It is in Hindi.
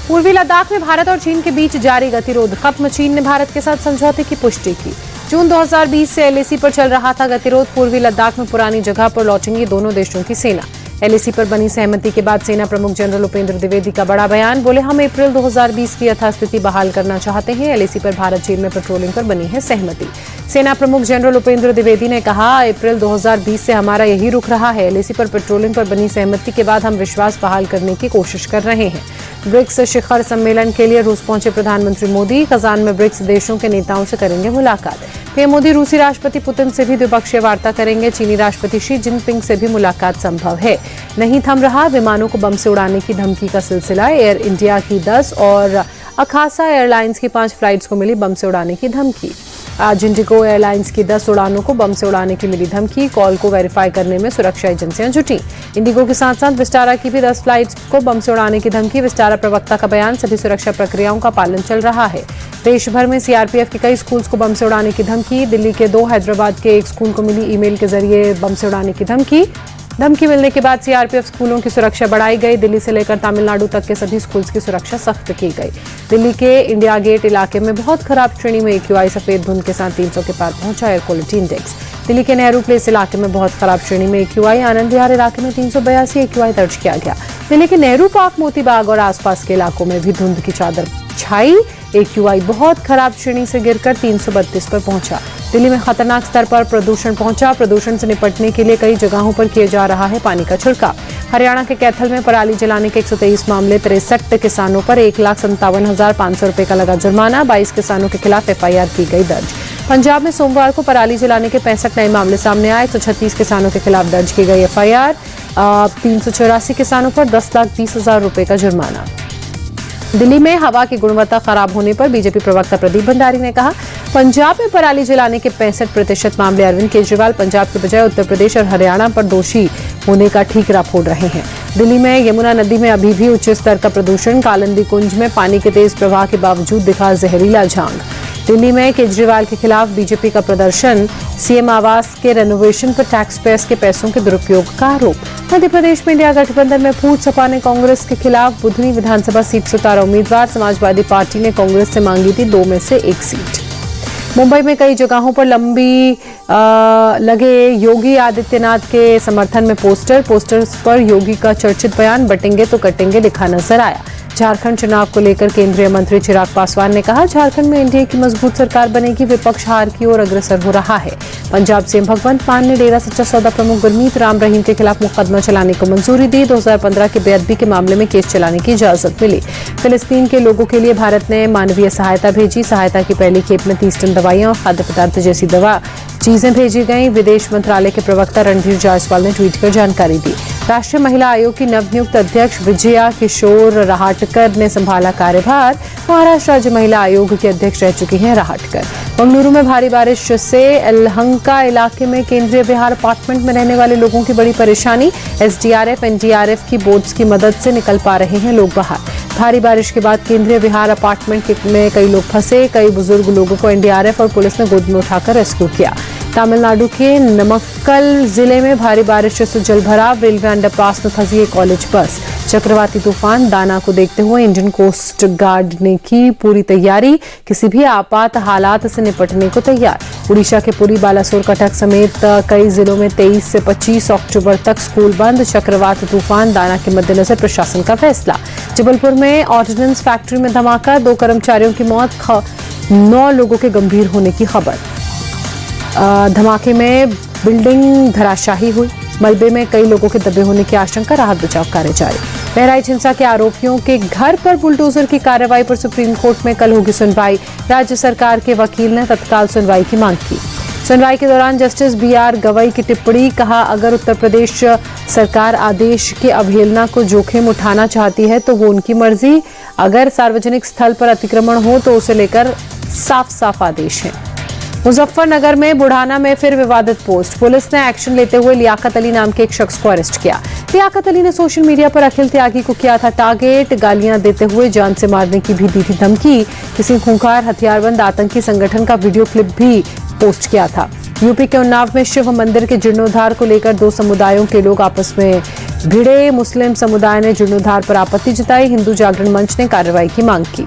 पूर्वी लद्दाख में भारत और चीन के बीच जारी गतिरोध खत्म। चीन ने भारत के साथ समझौते की पुष्टि की। जून 2020 से एलएसी पर चल रहा था गतिरोध। पूर्वी लद्दाख में पुरानी जगह पर लौटेंगी दोनों देशों की सेना। एलएसी पर बनी सहमति के बाद सेना प्रमुख जनरल उपेंद्र द्विवेदी का बड़ा बयान। बोले, हम अप्रैल 2020 की यथास्थिति बहाल करना चाहते हैं। एलएसी पर भारत चीन में पेट्रोलिंग पर बनी है सहमति। सेना प्रमुख जनरल उपेंद्र द्विवेदी ने कहा, अप्रैल 2020 से हमारा यही रुख रहा है। एलएसी पर पेट्रोलिंग पर बनी सहमति के बाद हम विश्वास बहाल करने की कोशिश कर रहे हैं। ब्रिक्स शिखर सम्मेलन के लिए रूस पहुंचे प्रधानमंत्री मोदी। कजान में ब्रिक्स देशों के नेताओं से करेंगे मुलाकात। पीएम मोदी रूसी राष्ट्रपति पुतिन से भी द्विपक्षीय वार्ता करेंगे। चीनी राष्ट्रपति शी जिनपिंग से भी मुलाकात संभव है। नहीं थम रहा विमानों को बम से उड़ाने की धमकी का सिलसिला। एयर इंडिया की 10 और अखासा एयरलाइंस की 5 फ्लाइट्स को मिली बम से उड़ाने की धमकी। आज इंडिगो एयरलाइंस की 10 उड़ानों को बम से उड़ाने की मिली धमकी। कॉल को वेरीफाई करने में सुरक्षा एजेंसियां जुटी। इंडिगो के साथ साथ विस्टारा की भी 10 फ्लाइट्स को बम से उड़ाने की धमकी। विस्टारा प्रवक्ता का बयान, सभी सुरक्षा प्रक्रियाओं का पालन चल रहा है। देश भर में सीआरपीएफ के कई स्कूल्स को बम से उड़ाने की धमकी। दिल्ली के 2, हैदराबाद के 1 स्कूल को मिली ईमेल के जरिए बम से उड़ाने की धमकी। धमकी मिलने के बाद सीआरपीएफ स्कूलों की सुरक्षा बढ़ाई गई। दिल्ली से लेकर तमिलनाडु तक के सभी स्कूल्स की सुरक्षा सख्त की गई। दिल्ली के इंडिया गेट इलाके में बहुत खराब श्रेणी में एक्यूआई सफेद धुंध के साथ 300 के पार पहुंचा एयर क्वालिटी इंडेक्स। दिल्ली के नेहरू प्लेस इलाके में बहुत खराब श्रेणी में एक्यूआई। आनंद विहार इलाके में 382 एक्यूआई दर्ज किया गया। दिल्ली के नेहरू पार्क, मोतीबाग और आसपास के इलाकों में भी धुंध की चादर छाई। एक्यूआई बहुत खराब श्रेणी से गिरकर 332 पर पहुंचा। दिल्ली में खतरनाक स्तर पर प्रदूषण पहुंचा। प्रदूषण से निपटने के लिए कई जगहों पर किए जा रहा है पानी का छिड़काव। हरियाणा के कैथल में पराली जलाने के 123 मामले। 63 किसानों पर 1,57,500 रुपए का लगा जुर्माना। 22 किसानों के खिलाफ एफआईआर की गई दर्ज। पंजाब में सोमवार को पराली जलाने के 65 नए मामले सामने आए। 136 किसानों के खिलाफ दर्ज की गई एफआईआर। 384 किसानों पर 10,20,000 रुपए का जुर्माना। दिल्ली में हवा की गुणवत्ता खराब होने पर बीजेपी प्रवक्ता प्रदीप भंडारी ने कहा, पंजाब में पराली जलाने के 65% मामले। अरविंद केजरीवाल पंजाब के बजाय उत्तर प्रदेश और हरियाणा पर दोषी होने का ठीकरा फोड़ रहे हैं। दिल्ली में यमुना नदी में अभी भी उच्च स्तर का प्रदूषण। कालिंदी कुंज में पानी के तेज प्रवाह के बावजूद दिखा जहरीला झांग। दिल्ली में केजरीवाल के खिलाफ बीजेपी का प्रदर्शन। सीएम आवास के रेनोवेशन पर टैक्स पेयर्स के पैसों के दुरुपयोग का आरोप। मध्य प्रदेश में इंडिया गठबंधन में फूट। सपा ने कांग्रेस के खिलाफ बुधनी विधानसभा सीट से उतारा उम्मीदवार। समाजवादी पार्टी ने कांग्रेस से मांगी थी 2 में से 1 सीट। मुंबई में कई जगहों पर लगे योगी आदित्यनाथ के समर्थन में पोस्टर्स पर योगी का चर्चित बयान, बटेंगे तो कटेंगे, लिखा नजर आया। झारखंड चुनाव को लेकर केंद्रीय मंत्री चिराग पासवान ने कहा, झारखंड में एनडीए की मजबूत सरकार बनेगी, विपक्ष हार की ओर अग्रसर हो रहा है। पंजाब सीएम भगवंत मान ने डेरा सच्चा सौदा प्रमुख गुरमीत राम रहीम के खिलाफ मुकदमा चलाने को मंजूरी दी। 2015 के बेअदबी के मामले में केस चलाने की इजाजत मिली। फिलिस्तीन के लोगों के लिए भारत ने मानवीय सहायता भेजी। सहायता की पहली खेप में 30 टन दवाइयां और खाद्य पदार्थ जैसी चीजें भेजी गईं। विदेश मंत्रालय के प्रवक्ता रणधीर जायसवाल ने ट्वीट कर जानकारी दी। राष्ट्रीय महिला आयोग की नवनियुक्त अध्यक्ष विजया किशोर रहाटकर ने संभाला कार्यभार। महाराष्ट्र राज्य महिला आयोग की अध्यक्ष रह चुकी हैं रहाटकर। बंगलुरु में भारी बारिश से यलहंका इलाके में केंद्रीय विहार अपार्टमेंट में रहने वाले लोगों की बड़ी परेशानी। एसडीआरएफ, एनडीआरएफ की बोट्स की मदद से निकल पा रहे हैं लोग बाहर। भारी बारिश के बाद केंद्रीय विहार अपार्टमेंट में कई लोग फंसे। कई बुजुर्ग लोगों को एनडीआरएफ और पुलिस ने गोद में उठाकर रेस्क्यू किया। तमिलनाडु के नमक्कल जिले में भारी बारिश से जलभराव। रेलवे अंडरपास में फंसी एक कॉलेज बस। चक्रवाती तूफान दाना को देखते हुए इंडियन कोस्ट गार्ड ने की पूरी तैयारी। किसी भी आपात हालात से निपटने को तैयार। उड़ीसा के पुरी, बालासोर, कटक समेत कई जिलों में 23 से 25 अक्टूबर तक स्कूल बंद। चक्रवात तूफान दाना के मद्देनजर प्रशासन का फैसला। जबलपुर में ऑर्डिनेंस फैक्ट्री में धमाका, 2 कर्मचारियों की मौत, 9 लोगों के गंभीर होने की खबर। धमाके में बिल्डिंग धराशाही हुई। मलबे में कई लोगों के दबे होने की आशंका। राहत बचाव कार्य जारी। बहराइच हिंसा के आरोपियों के घर पर बुलडोजर की कार्रवाई पर सुप्रीम कोर्ट में कल होगी सुनवाई। राज्य सरकार के वकील ने तत्काल सुनवाई की मांग की। सुनवाई के दौरान जस्टिस बीआर गवई की टिप्पणी, कहा, अगर उत्तर प्रदेश सरकार आदेश की अवहेलना को जोखिम उठाना चाहती है तो वो उनकी मर्जी। अगर सार्वजनिक स्थल पर अतिक्रमण हो तो उसे लेकर साफ साफ आदेश है। मुजफ्फरनगर में बुढ़ाना में फिर विवादित पोस्ट। पुलिस ने एक्शन लेते हुए लियाकत अली नाम के एक शख्स को अरेस्ट किया। लियाकत अली ने सोशल मीडिया पर अखिल त्यागी को किया था टारगेट। गालियां देते हुए जान से मारने की भी दी थी धमकी। किसी खूंखार हथियारबंद आतंकी संगठन का वीडियो क्लिप भी पोस्ट किया था। यूपी के उन्नाव में शिव मंदिर के जीर्णोद्धार को लेकर 2 समुदायों के लोग आपस में भिड़े मुस्लिम समुदाय ने जीर्णोद्धार पर आपत्ति जताई। हिंदू जागरण मंच ने कार्रवाई की मांग की।